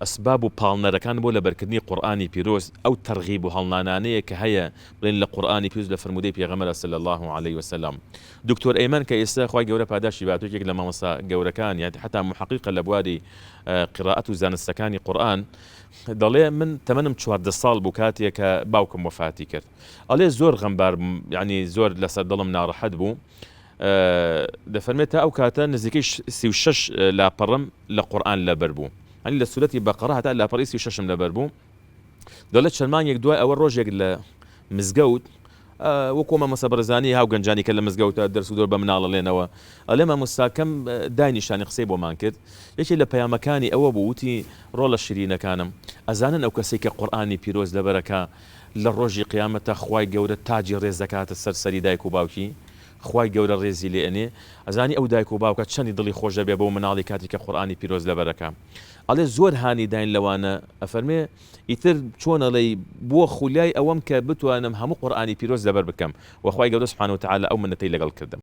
ئەسباب و پاڵنەرەکان بۆ لەبەرکردنی قورئانی پیرۆز ئەو تەرغیب و هەڵنانانەیە کە هەیە بڵێن لە قورئانی پیرۆز لە فرموودەی پێغەمبەر صلی الله عليه وسلم. دکتۆر ئەیمن کە ئێستا خوای گەورە پاداشی باتوێکێک لە مامۆستا گەورەکان یان حتا محققە لە بواری قراءەت و زانستەکانی قورئان دەڵێ من تەمەنم 14 ساڵ بوو کاتێک کە باوکم وەفاتی کرد. ئەڵێ زۆر غەمبار بووم، یعنی زۆر لەسەر دڵم ناڕەحەت بوو. دەفەرمێت تا ئەو کاتە نزیکەی 36 لاپەڕم لە قورئان لەبەر بوو. يعني لسورة بقرة هتا لا بريسي ششم لبربو دولت شلمان يك دواء أول روج يك مزجوت وكوما مسابرزاني هاو جنجاني كلا مزجوت درس ودور بمنال لنا ولما مستكم دايني شان يقصيب وما كد ليش إلا بيا مكاني أو بوتي رول الشرينة كانم أزانا أو كسيك قرآني بيروز لبركة للروج قيامته خواي جودة تاجر رزكات السرسري دايكو باوكي خواي گەورە ڕێزی لێ ئەنێ ئەزانی ئەو دایک و باوکە چەندی دڵی خۆش دەبێ بۆ مناڵی کاتی کە قورئانی پیرۆز لەبەرەکە. ئەڵێ زۆر هانی داین لەوانە ئەفەرمێ ئیتر چۆنەڵێی بۆ خولیای ئەوەم کە بتوانم هەموو قورئانی پیرۆز لەبەر بکەم و خوای گەورە سوبحانەهو وتەعالە ئەو منەتەی لەگەڵ کردم.